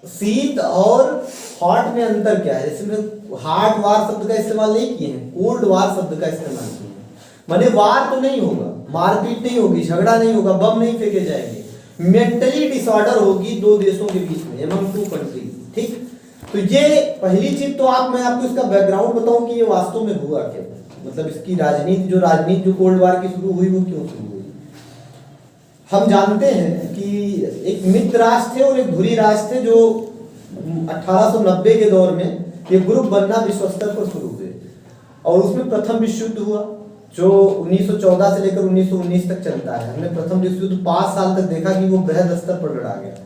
शीत और हॉट में अंतर क्या है? जैसे हॉट वार शब्द का इस्तेमाल नहीं किए हैं, कोल्ड वार शब्द का इस्तेमाल किए हैं। माने वार तो नहीं होगा, मारपीट नहीं होगी, झगड़ा नहीं होगा, बम नहीं फेंके जाएंगे, मेंटली डिसऑर्डर होगी दो देशों के बीच में, एमंग टू कंट्रीज। ठीक, तो ये पहली चीज तो मैं आपको इसका बैकग्राउंड बताऊं कि ये वास्तव में हुआ क्या, मतलब इसकी राजनीति जो कोल्ड वार की शुरू हुई वो क्यों शुरू हुई। हम जानते हैं कि एक मित्र राष्ट्र थे और एक धुरी राष्ट्र थे जो 1890 के दौर में ये ग्रुप बनना विश्व स्तर पर शुरू हुए, और उसमें प्रथम विश्व युद्ध हुआ जो 1914 से लेकर 1919 तक चलता है। हमने प्रथम विश्व युद्ध 5 साल तक देखा कि वो बृहद स्तर पर लड़ा गया।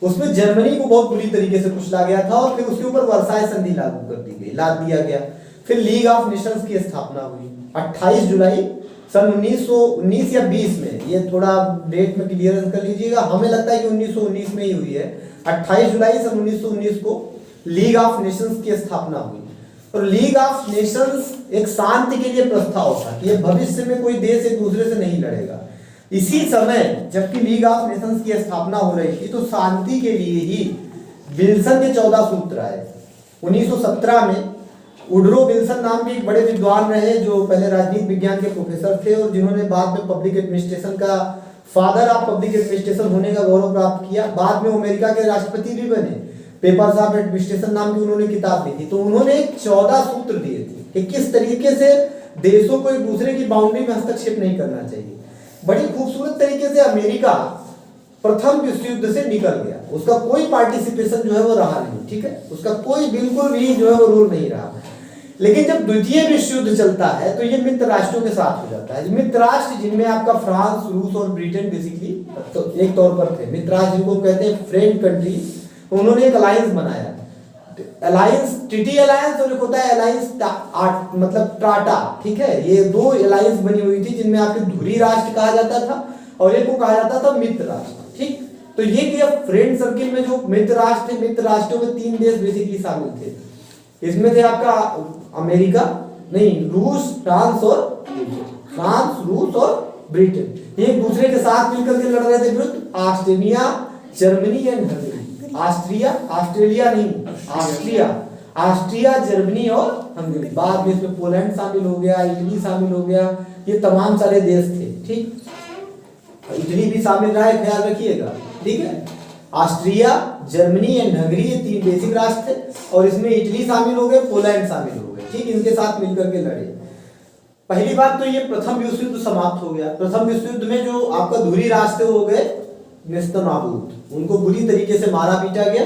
उसमें जर्मनी को बहुत बुरी तरीके से कुचला गया था और फिर उसके ऊपर वर्साई संधि लागू कर दी गई, लाद दिया गया। फिर लीग ऑफ नेशंस की स्थापना हुई 28 जुलाई सन 1919 या 20 में, ये थोड़ा डेट में क्लियरेंस कर लीजिएगा, हमें लगता है कि 1919 में ही हुई है। 28 जुलाई सन 1919 को लीग ऑफ नेशंस की स्थापना हुई। और लीग ऑफ नेशंस एक शांति के लिए प्रस्ताव था कि भविष्य में कोई देश एक दूसरे से नहीं लड़ेगा। इसी समय जबकि लीग ऑफ नेशंस की स्थापना हो रही थी तो शांति के लिए ही विल्सन के 14 सूत्र आए। 1917 में वुडरो विल्सन नाम के एक बड़े विद्वान रहे जो पहले राजनीति विज्ञान के प्रोफेसर थे और जिन्होंने बाद में पब्लिक एडमिनिस्ट्रेशन का फादर ऑफ पब्लिक एडमिनिस्ट्रेशन होने का गौरव प्राप्त किया। बाद में अमेरिका के राष्ट्रपति भी बने। पेपर्स ऑफ एडमिनिस्ट्रेशन नाम की उन्होंने किताब लिखी। तो उन्होंने 14 सूत्र दिए थे कि किस तरीके से देशों को एक दूसरे की बाउंड्री में हस्तक्षेप नहीं करना चाहिए। बड़ी खूबसूरत तरीके से अमेरिका प्रथम विश्व युद्ध से निकल गया, उसका कोई पार्टिसिपेशन जो है वो रहा नहीं। ठीक है, उसका कोई बिल्कुल भी जो है वो रोल नहीं रहा। लेकिन जब द्वितीय विश्व युद्ध चलता है तो ये मित्र राष्ट्रों के साथ हो जाता है। मित्र राष्ट्र जिनमें आपका फ्रांस, रूस और ब्रिटेन बेसिकली तो एक तौर पर थे। मित्र राष्ट्र जिनको कहते हैं फ्रेंड कंट्री, उन्होंने एक अलायंस बनाया। अलायंस ट्रीटी अलायंस और एक होता है अलायंस मतलब टाटा। ठीक है, ये दो अलायंस बनी हुई थी जिनमें आपके धुरी राष्ट्र कहा जाता था और एक को कहा जाता था मित्र राष्ट्र। ठीक, तो ये कि अब फ्रेंड सर्किल में जो मित्र राष्ट्र थे, मित्र राष्ट्रों में 3 देश बेसिकली शामिल थे। इसमें थे आपका अमेरिका नहीं, रूस, फ्रांस, रूस और ब्रिटेन। एक दूसरे के साथ मिलकर के लड़ रहे थे विरुद्ध Australia, Germany and Hungary. Austria, Germany और हंगरी। बाद में इसमें पोलैंड शामिल हो गया, इटली शामिल हो गया, ये तमाम सारे देश थे। ठीक, इटली भी शामिल रहा है, ख्याल रखिएगा। ठीक है, ऑस्ट्रिया, जर्मनी एंड हंगरी ये 3 बेसिक राष्ट्र थे और इसमें इटली शामिल हो गए, पोलैंड शामिल हो गए। ठीक, इनके साथ मिलकर के लड़े। पहली बात तो ये प्रथम विश्व युद्ध समाप्त हो गया। प्रथम विश्व युद्ध में जो आपका धुरी राष्ट्र हो गए नेस्तनाबूत, उनको बुरी तरीके से मारा पीटा गया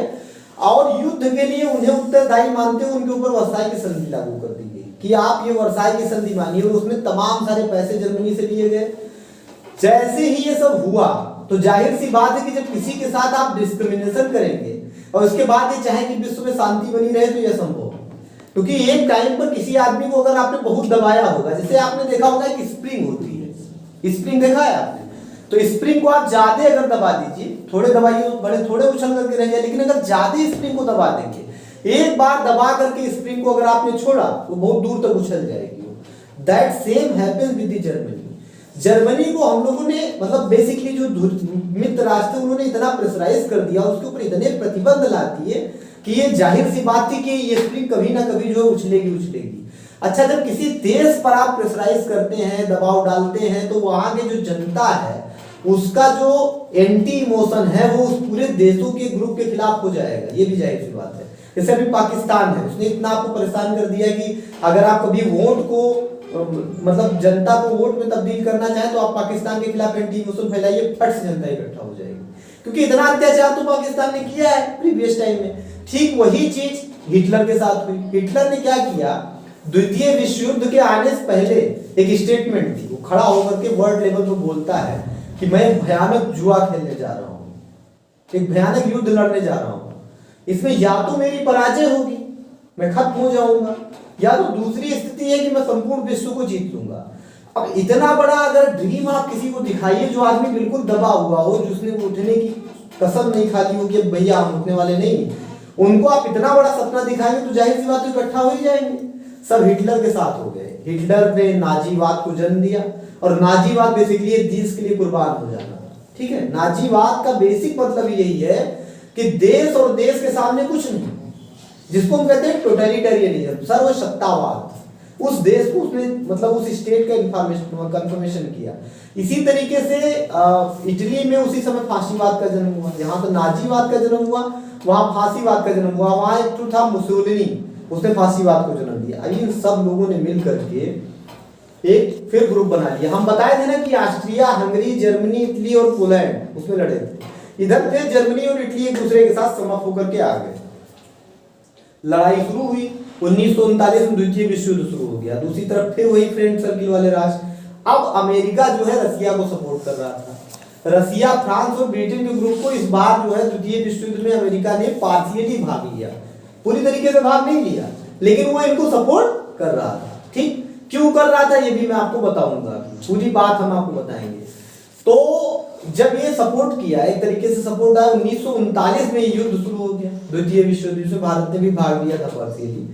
और युद्ध के लिए उन्हें उत्तरदायी मानते हुए उनके ऊपर वर्साई की संधि लागू कर दी गई कि आप ये वर्साई की संधि मानिए, और उसमें तमाम सारे पैसे जर्मनी से लिए गए। जैसे ही ये सब हुआ तो जाहिर सी बात है कि जब किसी के साथ आप डिस्क्रिमिनेशन करेंगे और उसके बाद ये चाहे कि विश्व में शांति बनी रहे तो यह संभव है। क्योंकि एक टाइम पर किसी आदमी को अगर आपने बहुत दबाया होगा, जैसे आपने देखा होगा कि स्प्रिंग होती है, स्प्रिंग देखा है आपने, तो स्प्रिंग को आप ज्यादा अगर दबा दीजिए, थोड़े दबाइए तो बड़े थोड़े उछल करके रह जाए, लेकिन अगर ज्यादा स्प्रिंग को दबा देंगे, एक बार दबा करके स्प्रिंग को अगर आपने छोड़ा तो बहुत दूर तक उछल जाएगी। That same happens with the Germany. Germany को हम लोगों ने मतलब बेसिकली जो मित्र राष्ट्र उन्होंने इतना प्रेशराइज कर दिया, उसके ऊपर इतने प्रतिबंध ला दिए कि ये जाहिर सी बात थी कि ये स्प्रिंग कभी ना कभी जो है उछलेगी। अच्छा, जब किसी देश पर आप प्रेशराइज करते हैं, दबाव डालते हैं, तो वहां के जो जनता है उसका जो एंटी इमोशन है वो उस पूरे देशों के ग्रुप के खिलाफ हो जाएगा। ये भी जाहिर सी बात है। जैसे अभी पाकिस्तान है, उसने इतना आपको परेशान कर दिया कि अगर आप कभी वोट को मतलब जनता को वोट में तब्दील करना चाहे तो आप पाकिस्तान के खिलाफ एंटी इमोशन फैलाइए, फट से जनता इकट्ठा हो जाएगी। क्योंकि इतना अत्याचार तो पाकिस्तान ने किया है प्रीवियस टाइम में। ठीक वही चीज हिटलर के साथ हुई। हिटलर ने क्या किया, द्वितीय विश्व युद्ध के आने से पहले एक स्टेटमेंट थी, वो खड़ा होकर के वर्ल्ड लेवल पर बोलता है कि मैं भयानक जुआ खेलने जा रहा हूं, एक भयानक युद्ध लड़ने जा रहा हूं, इसमें या तो मेरी पराजय होगी, मैं खत्म हो जाऊंगा, या तो दूसरी स्थिति है कि मैं संपूर्ण विश्व को जीत लूंगा। अब इतना बड़ा अगर ड्रीम आप किसी को दिखाइए जो आदमी बिल्कुल दबा हुआ हो, जिसने उठने की कसम नहीं खा ली हो कि भैया हम उठने वाले नहीं, उनको आप इतना बड़ा सपना दिखाएंगे तो जाहिर सी बात इकट्ठा हो ही जाएंगे। सब हिटलर के साथ हो गए। हिटलर ने नाजीवाद को जन्म दिया और नाजीवाद बेसिकली देश के लिए कुर्बान हो जाना। ठीक है, नाजीवाद का बेसिक मतलब यही है कि देश और देश के सामने कुछ नहीं, जिसको हम कहते हैं टोटलिटेरियनिज्म, सर्वसत्तावाद। उस देश को उसने मतलब उस स्टेट का इंफॉर्मेशन कंफर्मेशन किया। इसी तरीके से इटली में उसी समय फांसीवाद का जन्म हुआ। जहां तो नाजीवाद का जन्म हुआ वहां फांसीवाद का जन्म हुआ। वहां एक तो था मुसोलिनी, उसने फांसीवाद को जन्म दिया। अभी इन सब लोगों ने मिल करके एक फिर ग्रुप बना लिया। हम बताए थे ना कि ऑस्ट्रिया, हंगरी, जर्मनी, इटली और पोलैंड उसमें लड़े थे। इधर फिर जर्मनी और इटली एक दूसरे के साथ समाप्त होकर के आ गए। लड़ाई शुरू हुई 1939 में, द्वितीय विश्व युद्ध शुरू हो गया। दूसरी तरफ फिर वही फ्रेंड सर्किल वाले राष्ट्र। अब अमेरिका जो है रसिया को सपोर्ट कर रहा था। रसिया, फ्रांस और ब्रिटेन के ग्रुप को इस बार जो है द्वितीय विश्व युद्ध में अमेरिका ने पार्शियली भाग लिया, पूरी तरीके से भाग नहीं लिया, लेकिन वो इनको सपोर्ट कर रहा था। ठीक, क्यों कर रहा था ये भी मैं आपको बताऊंगा, पूरी बात हम आपको बताएंगे। तो जब ये सपोर्ट किया, एक तरीके से सपोर्ट आया, 1939 में युद्ध शुरू हो गया, द्वितीय विश्व युद्ध में भारत ने भी भाग लिया था पार्शियली।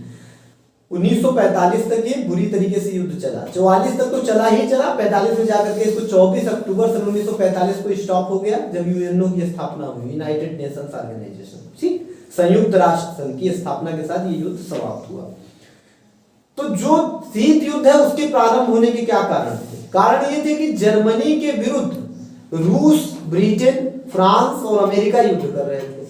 1945 तक ये बुरी तरीके से युद्ध चला, 44 तक तो चला ही चला, 45 में जाकर के इसको 24 अक्टूबर सन 1945 को स्टॉप हो गया, जब यूएनओ की स्थापना हुई, यूनाइटेड नेशंस ऑर्गेनाइजेशन, ठीक, संयुक्त राष्ट्र संघ की स्थापना के साथ ये युद्ध समाप्त हुआ। तो जो शीत युद्ध है उसके प्रारंभ होने के क्या कारण थे? कारण ये थे कि जर्मनी के विरुद्ध रूस, ब्रिटेन, फ्रांस और अमेरिका युद्ध कर रहे थे।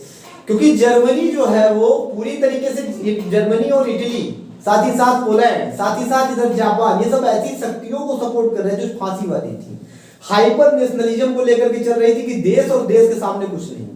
क्योंकि जर्मनी जो है वो पूरी तरीके से, जर्मनी और इटली, साथ ही साथ पोलैंड, साथ ही साथ इधर जापान, ये सब ऐसी शक्तियों को सपोर्ट कर रहे थे जो फांसीवादी थी, हाइपर नेशनलिज्म को लेकर के चल रही थी कि देश और देश के सामने कुछ नहीं।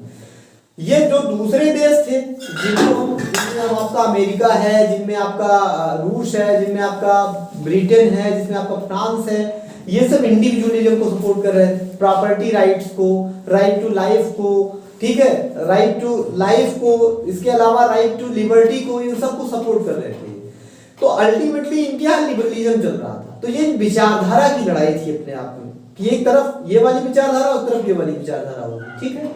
ये जो दूसरे देश थे जिनमें आपका अमेरिका है, जिनमें आपका रूस है, जिनमें आपका ब्रिटेन है, जिसमें आपका फ्रांस है, ये सब इंडिविजुअलिज्म को सपोर्ट कर रहे थे, प्रॉपर्टी राइट्स को, राइट टू लाइफ को, ठीक है, राइट टू लाइफ को, इसके अलावा राइट टू लिबर्टी को, इन सब को सपोर्ट कर रहे थे। तो अल्टीमेटली इनके यहाँ लिबरलिज्म चल रहा था। तो ये विचारधारा की लड़ाई थी अपने आप में, कि एक तरफ ये वाली विचारधारा, उस तरफ ये वाली विचारधारा होगी, ठीक है।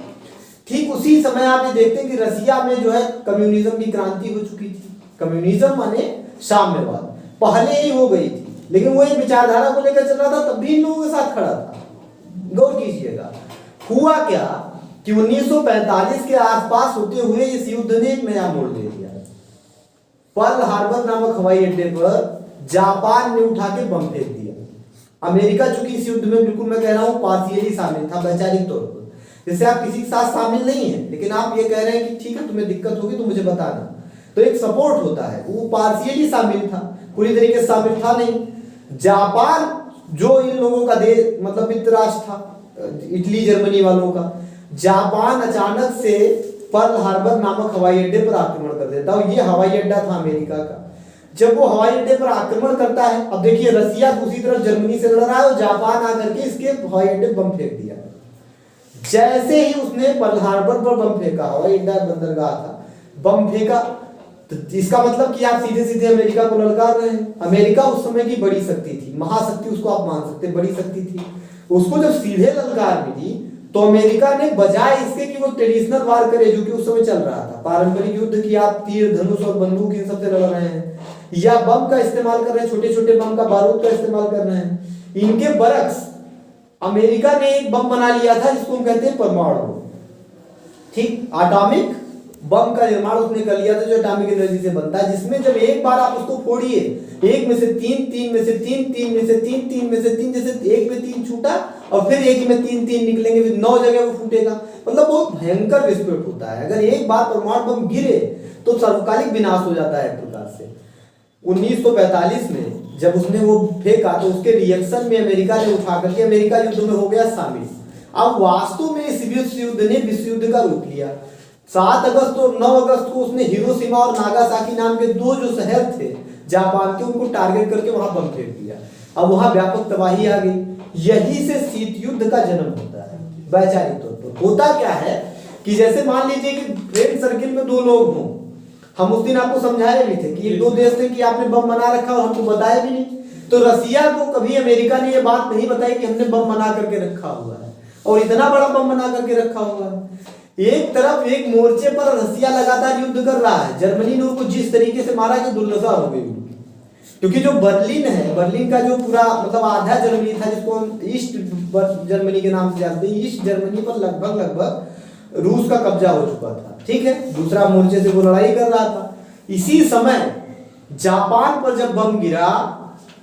ठीक उसी समय आप ये देखते हैं कि रसिया में जो है कम्युनिज्म की क्रांति हो चुकी थी। कम्युनिज्म माने साम्यवाद, पहले ही हो गई थी, लेकिन वो एक विचारधारा को लेकर चल रहा था, तब भी इन लोगों के साथ खड़ा था। गौर कीजिएगा, हुआ क्या कि 1945 के आसपास होते हुए इस युद्ध ने एक नया मोड़ ले लिया। पर्ल हार्बर नामक हवाई अड्डे पर जापान ने उठा के बम फेंक दिया। अमेरिका चूंकि इस युद्ध में, बिल्कुल मैं कह रहा हूं, पार्शियली शामिल था वैचारिक तौर पर, जैसे आप किसी के साथ शामिल नहीं है, लेकिन आप ये कह रहे हैं कि ठीक है तुम्हें दिक्कत होगी तो मुझे बताना, तो एक सपोर्ट होता है। वो पार्शियली शामिल था, पूरी तरीके से शामिल था नहीं। जापान जो इन लोगों का देश, मतलब मित्र राष्ट्र था, इटली जर्मनी वालों का, जापान अचानक से पर्ल हार्बर नामक हवाई अड्डे पर आक्रमण कर देता है। ये हवाई अड्डा था अमेरिका का। जब वो हवाई अड्डे पर आक्रमण करता है, अब देखिए रसिया दूसरी तरफ जर्मनी से लड़ रहा है और जापान आकर के इसके हवाई अड्डे बम फेंक दिया। जैसे ही उसने पर्ल हार्बर पर बम फेंका, हवाई अड्डा बंदरगाह था, बम फेंका, तो इसका मतलब कि आप सीधे सीधे अमेरिका को ललकार रहे हैं। अमेरिका उस समय की बड़ी शक्ति थी, महाशक्ति उसको आप मान सकते, बड़ी शक्ति थी। उसको जब सीधे ललकार मिली तो अमेरिका ने बजाय इसके कि वो ट्रेडिशनल वार करे, जो कि उस समय चल रहा था, पारंपरिक युद्ध की, आप तीर धनुष और बंदूक इन सबसे लड़ रहे हैं, या बम का इस्तेमाल कर रहे हैं, छोटे छोटे बम का बारूद का इस्तेमाल कर रहे हैं, इनके बरक्स अमेरिका ने एक बम बना लिया था जिसको हम कहते हैं परमाणु बम। ठीक, एटॉमिक बम का निर्माण उसने कर लिया था जो एटॉमिक एनर्जी से बनता है, जिसमें जब एक बार आप उसको फोड़िए, एक में से तीन, तीन में से तीन, तीन में से तीन, तीन में से तीन, जैसे एक में तीन छूटा और फिर एक में तीन तीन निकलेंगे, फिर 9 जगह वो फूटेगा। मतलब बहुत भयंकर विस्फोट होता है। अगर एक बार परमाणु बम गिरे तो सर्वकालिक विनाश हो जाता है एक प्रकार से। 1945 में जब उसने वो फेंका तो उसके रिएक्शन में अमेरिका ने उठा करके अमेरिका युद्ध में हो गया शामिल। अब वास्तव में इस विश्व युद्ध ने विश्व युद्ध का रूप लिया। 7 अगस्त और 9 अगस्त को उसने हिरोशिमा और नागासाकी नाम के 2 जो शहर थे जापान के, उनको टारगेट करके वहां बम फेंक दिया। अब वहां व्यापक तबाही आ गई। यही से शीत युद्ध का जन्म होता है वैचारिक तौर पर। होता क्या है कि जैसे मान लीजिए कि फ्रेंड सर्किल में 2 लोग हों, हम उस दिन आपको समझाए भी थे कि 2 देश थे कि आपने बम बना रखा और हमको बताया भी नहीं। तो रसिया को कभी अमेरिका ने ये बात नहीं बताई कि हमने बम बना करके रखा हुआ है, और इतना बड़ा बम बना करके रखा हुआ है। एक तरफ एक मोर्चे पर रसिया लगातार युद्ध कर रहा है, जर्मनी ने उनको जिस तरीके से मारा कि दुर्दशा हो गई उनकी। क्योंकि जो बर्लिन है, बर्लिन का जो पूरा मतलब आधा जर्मनी था, जिसको हम ईस्ट जर्मनी के नाम से जानते हैं, ईस्ट जर्मनी पर लगभग रूस का कब्जा हो चुका था, ठीक है, दूसरा मोर्चे से वो लड़ाई कर रहा था। इसी समय जापान पर जब बम गिरा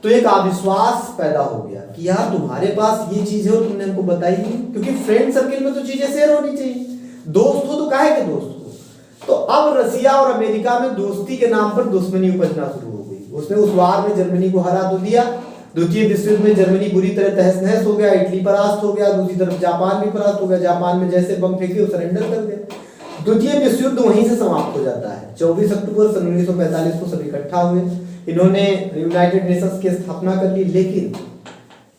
तो एक अविश्वास पैदा हो गया कि यार तुम्हारे पास ये चीज है और तुमने हमको बताई नहीं, क्योंकि फ्रेंड सर्किल में तो चीजें शेयर होनी चाहिए, दोस्त हो तो काहे के दोस्त हो। तो अब रसिया और अमेरिका में दोस्ती के नाम पर दुश्मनी उपजना शुरू हो गई। उसने उस वार में जर्मनी को हरा तो दिया, द्वितीय विश्व युद्ध में जर्मनी बुरी तरह तहस नहस हो गया, इटली परास्त हो गया, दूसरी तरफ जापान भी परास्त हो गया, जापान में जैसे बम फेंके वो सरेंडर कर गए। द्वितीय विश्व युद्ध वहीं से समाप्त हो जाता है। 24 अक्टूबर सन 1945 को सब इकट्ठा हुए, इन्होंने यूनाइटेड नेशंस की स्थापना कर ली। लेकिन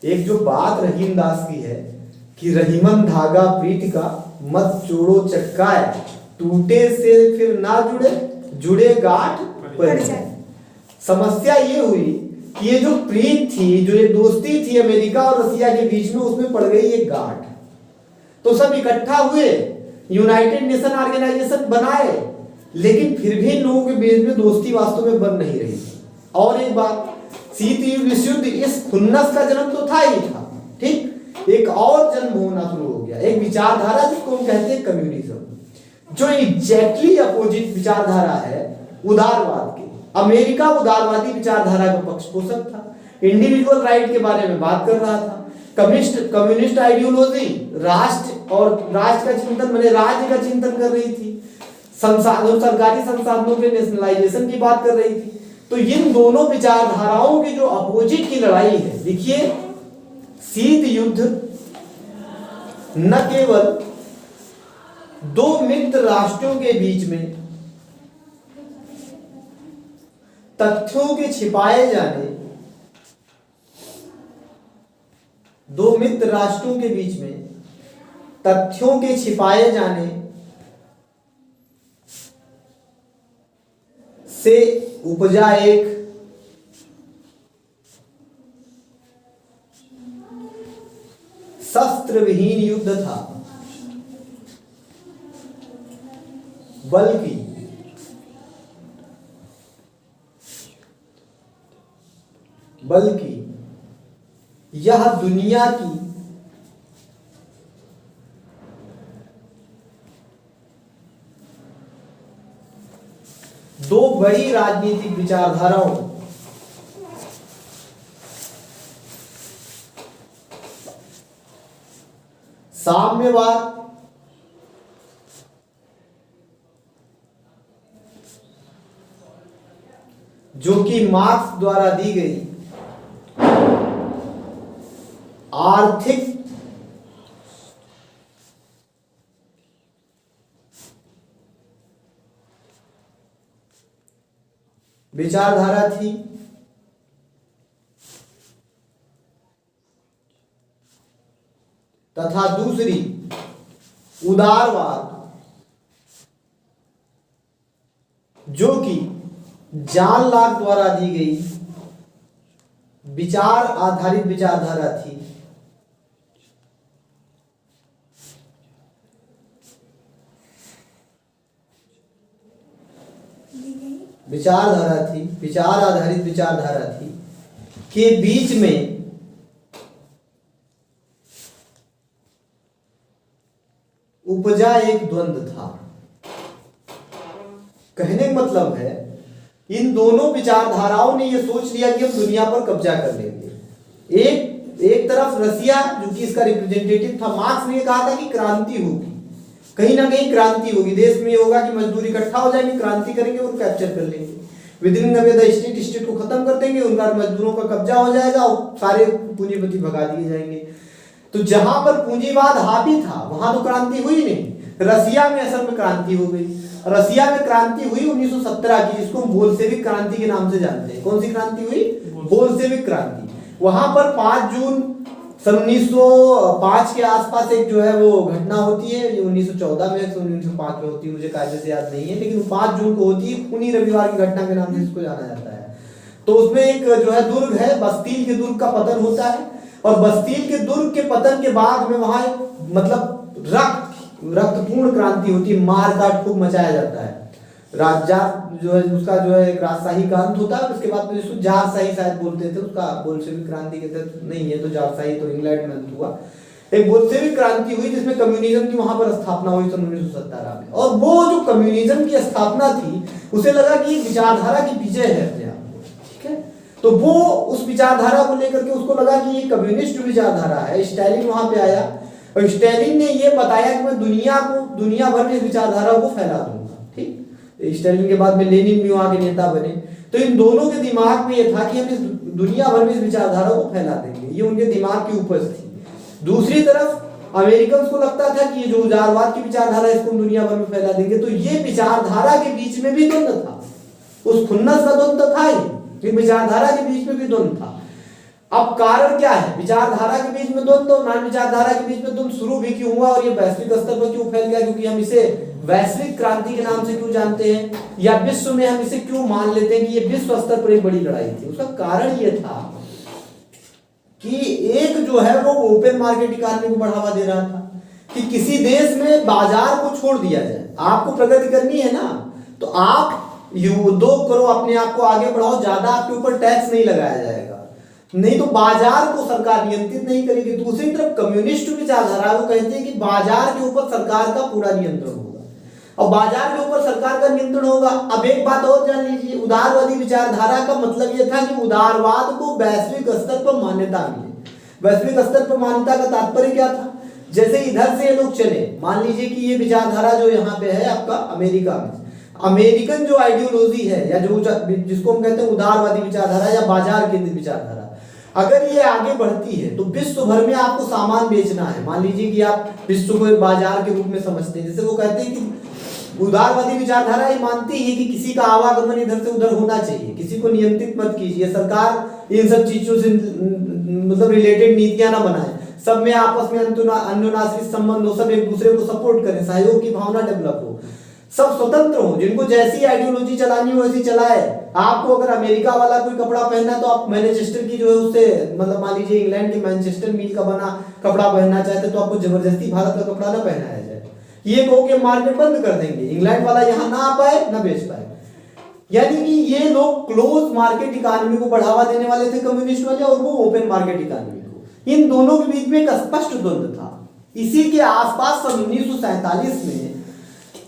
एक जो बात रहीम दास की है कि रहीमन धागा प्रीति का मत जोड़ो चटकाए, टूटे से फिर ना जुड़े, जुड़े गांठ पड़ जाए। समस्या ये हुई कि ये जो प्रीत थी, जो ये दोस्ती थी अमेरिका और रसिया के बीच में, उसमें पड़ गई एक गांठ। तो सब इकट्ठा हुए, यूनाइटेड नेशन ऑर्गेनाइजेशन बनाए, लेकिन फिर भी इन लोगों के बीच में दोस्ती वास्तव में बन नहीं रही। और एक बात, शीत विश्व युद्ध इस खुन्नस का जन्म तो था ही था, ठीक, एक और जन्म होना शुरू हो गया, एक विचारधारा जिसको हम कहते हैं कम्युनिज्म, जो एग्जैक्टली अपोजिट विचारधारा है उदारवाद के। अमेरिका उदारवादी विचारधारा का पक्षपोषक था, इंडिविजुअल राइट के बारे में बात कर रहा था, कम्युनिस्ट आइडियोलॉजी राष्ट्र और राष्ट्र का चिंतन माने राज्य का चिंतन कर रही थी, संसाधन सरकारी संसाधनों के नेशनलाइजेशन की बात कर रही थी। तो इन दोनों विचारधाराओं की जो अपोजिट की लड़ाई है, देखिए शीत युद्ध न केवल दो मित्र राष्ट्रों के बीच में तथ्यों के छिपाए जाने, दो मित्र राष्ट्रों के बीच में तथ्यों के छिपाए जाने से उपजा एक शस्त्र विहीन युद्ध था, बल्कि यह दुनिया की दो बड़ी राजनीतिक विचारधाराओं साम्यवाद जो कि मार्क्स द्वारा दी गई आर्थिक विचारधारा थी, तथा दूसरी उदारवाद जो कि जॉन लॉक द्वारा दी गई विचार आधारित विचारधारा थी। विचार आधारित विचारधारा थी के बीच में उपजा एक द्वंद्व था। कहने का मतलब है इन दोनों विचारधाराओं ने यह सोच लिया कि हम दुनिया पर कब्जा कर लेंगे। एक तरफ रसिया जो कि इसका रिप्रेजेंटेटिव था, मार्क्स ने कहा था कि क्रांति होगी, कहीं ना कहीं क्रांति होगी, देश में ये होगा कि मजदूर इकट्ठा हो जाएंगे, क्रांति करेंगे और कैप्चर कर लेंगे, विदिन द स्टेट को खत्म कर देंगे, उनका मजदूरों का कब्जा हो जाएगा और सारे पूंजीपति भगा दिए जाएंगे। तो जहां पर पूंजीवाद हावी था वहां तो क्रांति हुई नहीं, रसिया में असल में क्रांति हो गई। रसिया में क्रांति हुई 1917 की, जिसको हम बोल्शेविक क्रांति के नाम से जानते हैं। कौन सी क्रांति हुई? बोल्शेविक क्रांति। वहां पर 5 जून सन 1905 के आसपास एक जो है वो घटना होती है, ये 1914 में 1905 में होती है, मुझे कायदे से याद नहीं है, लेकिन 5 जून को होती है, खूनी रविवार की घटना के नाम से इसको जाना जाता है। तो उसमें एक जो है दुर्ग है, बस्तील के दुर्ग का पतन होता है, और बस्तील के दुर्ग के पतन के बाद में वहां मतलब रक्तपूर्ण क्रांति होती है, मारकाट खूब मचाया जाता है। राजा जो है उसका जो है एक राजशाही का अंत होता है, उसके बाद में जिसको जारशाही शायद बोलते थे, उसका बोल्शेविक क्रांति के तहत नहीं है, तो जारशाही तो इंग्लैंड में अंत हुआ। एक बोल्शेविक क्रांति हुई जिसमें कम्युनिज्म की वहां पर स्थापना हुई सन 1917 में। और वो जो कम्युनिज्म की स्थापना थी उसे लगा कि विचारधारा की विजय है अपने आप में, ठीक है। तो वो उस विचारधारा को लेकर के उसको लगा कि ये कम्युनिस्ट विचारधारा है। स्टालिन वहां पे आया और स्टालिन ने ये बताया कि मैं दुनिया भर में इस विचारधारा को फैला दूंगा, ठीक। स्टालिन के बाद में लेनिन भी वहां के नेता बने। तो इन दोनों के दिमाग में ये था कि हम इस दुनिया भर में इस विचारधारा को फैला देंगे, ये उनके दिमाग की उपज थी। दूसरी तरफ अमेरिकन को लगता था कि ये जो उदारवाद की विचारधारा है इसको हम दुनिया भर में फैला देंगे। तो ये विचारधारा के बीच में भी द्वंद्व था, उस खुन्नस का द्वंद्व था ही, विचारधारा के बीच में भी द्वंद्व था। अब कारण क्या है, विचारधारा के बीच में द्वंद्व और नॉन विचारधारा के बीच में द्वंद्व शुरू भी क्यों हुआ और ये वैश्विक स्तर पर क्यों फैल गया? क्योंकि हम इसे वैश्विक क्रांति के नाम से क्यों जानते हैं, या विश्व में हम इसे क्यों मान लेते हैं कि ये विश्व स्तर पर एक बड़ी लड़ाई थी? उसका कारण ये था कि एक जो है वो ओपन मार्केट इकॉनमी को बढ़ावा दे रहा था कि किसी देश में बाजार को छोड़ दिया जाए। आपको प्रगति करनी है ना, तो आप उद्योग करो, अपने आप को आगे बढ़ाओ, ज्यादा आपके ऊपर टैक्स नहीं लगाया जाएगा, नहीं तो बाजार को सरकार नियंत्रित नहीं करेगी। दूसरी तरफ कम्युनिस्ट विचारधारा वो कहते हैं कि बाजार के ऊपर सरकार का पूरा नियंत्रण होगा, और बाजार के ऊपर सरकार का नियंत्रण होगा। अब एक बात और जान लीजिए, उदारवादी विचारधारा का मतलब यह था कि उदारवाद को वैश्विक स्तर पर मान्यता मिले। वैश्विक स्तर पर मान्यता का तात्पर्य क्या था? जैसे इधर से ये लोग चले, मान लीजिए कि ये विचारधारा जो यहाँ पे है आपका अमेरिका में, अमेरिकन जो आइडियोलॉजी है या जो जिसको हम कहते हैं उदारवादी विचारधारा या बाजार केंद्रित विचारधारा, अगर ये आगे बढ़ती है तो विश्व भर में आपको सामान बेचना है। मान लीजिए कि आप विश्व को एक बाजार के रूप में समझते हैं, जैसे वो कहते हैं कि उदारवादी विचारधारा ये मानती है कि किसी का आवागमन इधर से उधर होना चाहिए, किसी को नियंत्रित मत कीजिए, सरकार इन सब चीजों से मतलब रिलेटेड नीतियां ना बनाए, सब में आपस में अन्योन्याश्रित संबंध हो, सब एक दूसरे को सपोर्ट करें, सहयोग की भावना डेवलप हो, सब स्वतंत्र हो, जिनको जैसी आइडियोलॉजी चलानी हो वैसी चलाए। आपको अगर अमेरिका वाला कोई कपड़ा पहनना है तो आप मैनचेस्टर की जो है उससे मतलब मान लीजिए इंग्लैंड के मैनचेस्टर मिल का बना कपड़ा पहनना चाहते तो आपको जबरदस्ती भारत का कपड़ा ना पहनाया जाए। ये कहो कि मार्केट बंद कर देंगे, इंग्लैंड वाला यहाँ ना आ पाए ना बेच पाए। यानी कि ये लोग क्लोज मार्केट इकोनॉमी को बढ़ावा देने वाले थे कम्युनिस्ट वाले, और वो ओपन मार्केट इकोनॉमी को। इन दोनों के बीच में एक स्पष्ट द्वंद्व था। इसी के आसपास सन 1947 में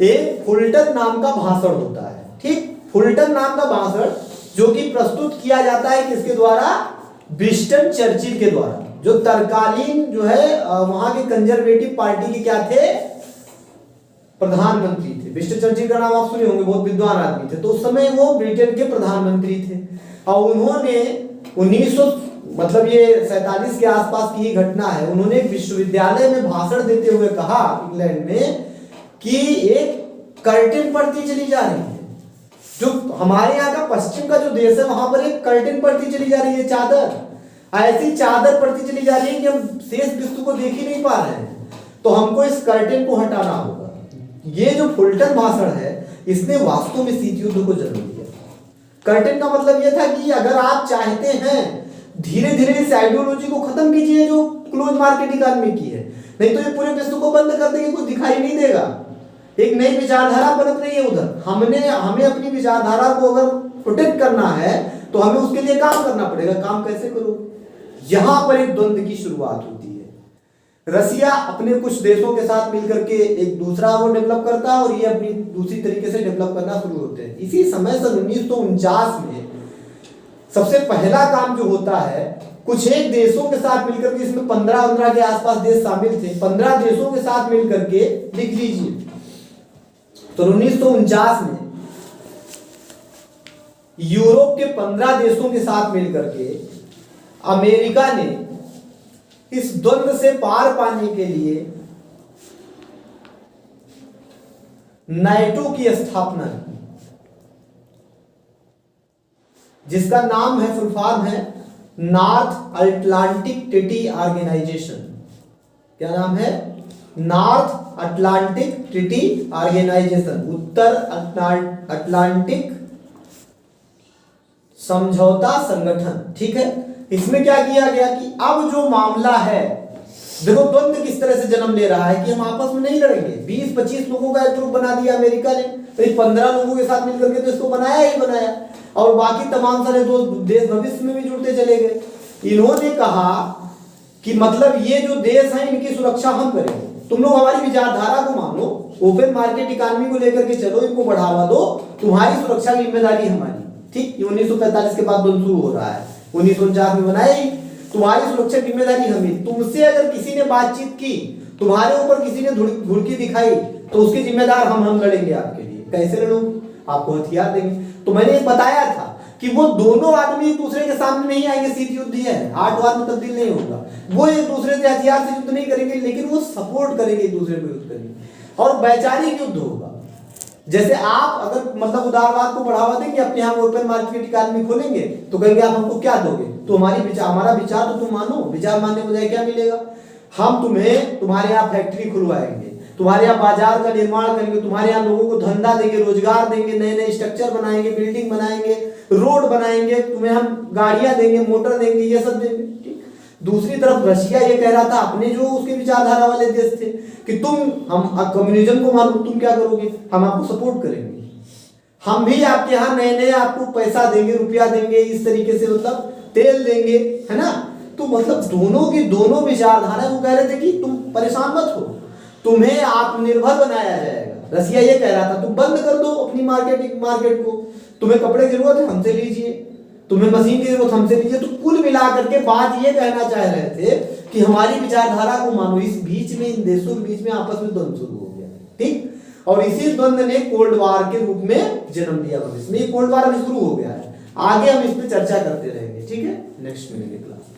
एक फुल्टन नाम का भाषण होता है, ठीक। फुल्टन नाम का भाषण जो कि प्रस्तुत किया जाता है किसके द्वारा? विंस्टन चर्चिल के द्वारा, जो तत्कालीन जो है वहां के कंजर्वेटिव पार्टी के क्या थे? प्रधानमंत्री थे। विंस्टन चर्चिल का नाम आप सुने होंगे, बहुत विद्वान आदमी थे। तो उस समय वो ब्रिटेन के प्रधानमंत्री थे और उन्होंने 1900 मतलब ये 47 के आसपास की ही घटना है, उन्होंने एक विश्वविद्यालय में भाषण देते हुए कहा इंग्लैंड में कि एक कर्टेन पड़ती चली जा रही है। जो हमारे यहाँ का पश्चिम का जो देश है वहां पर एक कर्टेन पड़ती चली जा रही है, चादर, ऐसी चादर पड़ती चली जा रही है कि हम शेष विश्व को देख ही नहीं पा रहे हैं, तो हमको इस कर्टेन को हटाना होगा। ये जो फुल्टन भाषण है इसने वास्तव में शीत युद्ध को जन्म दिया। कर्टेन का मतलब यह था कि अगर आप चाहते हैं धीरे धीरे इस आइडियोलॉजी को खत्म कीजिए जो क्लोज मार्केट इकोनॉमी की है, नहीं तो ये पूरे विश्व को बंद कर देंगे, कुछ दिखाई नहीं देगा। एक नई विचारधारा पनप रही है उधर। हमें अपनी विचारधारा को अगर प्रोटेक्ट करना है तो हमें उसके लिए काम करना पड़ेगा। काम कैसे करो? यहां पर एक द्वंद्व की शुरुआत होती है। रसिया अपने कुछ देशों के साथ मिलकर के एक दूसरा वो डेवलप करता है और ये अपनी दूसरी तरीके से डेवलप करना शुरू होते हैं। इसी समय सन 1949 में सबसे पहला काम जो होता है, कुछ एक देशों के साथ मिलकर के, इसमें 15 के आसपास देश शामिल थे, 15 देशों के साथ मिलकर के, लिख लीजिए, तो 1949 में यूरोप के 15 देशों के साथ मिलकर के अमेरिका ने इस द्वंद्व से पार पाने के लिए नाटो की स्थापना की, जिसका नाम है, फुल फॉर्म है नॉर्थ अटलांटिक ट्रीटी ऑर्गेनाइजेशन। क्या नाम है? नॉर्थ अटलांटिक ट्रीटी ऑर्गेनाइजेशन, उत्तर अटलांटिक समझौता संगठन, ठीक है। इसमें क्या किया गया कि अब जो मामला है, देखो द्वंद्व किस तरह से जन्म ले रहा है कि हम आपस में नहीं लड़ेंगे। 20-25 लोगों का एक ग्रुप बना दिया अमेरिका ने, तो 15 लोगों के साथ मिलकर के तो इसको बनाया ही बनाया, और बाकी तमाम सारे दोस्त देश भविष्य में भी जुड़ते चले गए। इन्होंने कहा कि मतलब ये जो देश है इनकी सुरक्षा हम करेंगे। तुम लोग हमारी विचारधारा को मानो, ओपन मार्केट इकोनॉमी को लेकर के चलो, इनको बढ़ावा दो, तुम्हारी सुरक्षा की जिम्मेदारी हमारी। ठीक, ये 1945 के बाद शुरू हो रहा है, 1949 में बनाया ही। तुम्हारी सुरक्षा की जिम्मेदारी हमें। तुमसे अगर किसी ने बातचीत की, तुम्हारे ऊपर किसी ने घुड़की दिखाई, तो उसके जिम्मेदार हम लड़ेंगे आपके लिए। कैसे लड़ोगे? आपको हथियार देंगे। तो मैंने बताया था कि वो दोनों आदमी एक दूसरे के सामने नहीं आएंगे, शीत युद्ध ही है, हार्ड वार में तब्दील नहीं होगा। वो एक दूसरे से हथियार से युद्ध नहीं करेंगे, लेकिन वो सपोर्ट करेंगे, एक दूसरे को युद्ध करेंगे, और वैचारिक युद्ध होगा। जैसे आप अगर मतलब उदारवाद को बढ़ावा देंगे, अपने यहाँ ओपन मार्केट इकोनॉमी खोलेंगे, तो कहेंगे आप हमको क्या दोगे? तो हमारा विचार तो तुम मानो। विचार मानने के बजाय क्या मिलेगा? हम तुम्हें तुम्हारे यहाँ फैक्ट्री खुलवाएंगे, तुम्हारे यहाँ बाजार का निर्माण करेंगे, तुम्हारे यहाँ लोगों को धंधा देंगे, रोजगार देंगे, नए नए स्ट्रक्चर बनाएंगे, बिल्डिंग बनाएंगे, रोड बनाएंगे, तुम्हें हम गाड़ियां देंगे, मोटर देंगे, ये सब देंगे। ठीक। दूसरी तरफ रशिया ये कह रहा था, अपने जो उसके विचारधारा वाले देश थे, कि हम कम्युनिज्म को मानो, तुम क्या करोगे? हम आपको सपोर्ट करेंगे, हम भी आपके यहाँ नए नए आपको पैसा देंगे, रुपया देंगे, इस तरीके से मतलब तेल देंगे, है ना। तो मतलब दोनों की दोनों विचारधारा वो कह रहे थे कि तुम परेशान मत हो, तुम्हें आत्मनिर्भर बनाया जाएगा। रसिया ये कह रहा था तुम बंद कर दो अपनी मार्केट को, तुम्हें कपड़े की जरूरत है हमसे लीजिए, तुम्हें मशीन की जरूरत हमसे लीजिए। तो कुल मिलाकर के बात ये कहना चाह रहे थे कि हमारी विचारधारा को मानो। इस बीच में इन देशों के बीच में आपस में द्वंद्व शुरू हो गया। ठीक, और इसी द्वंद्व ने कोल्ड वार के रूप में जन्म लिया। भविष्य में ये कोल्ड वार अभी शुरू हो गया है, आगे हम इस पर चर्चा करते रहेंगे। ठीक है, नेक्स्ट मिलेंगे क्लास।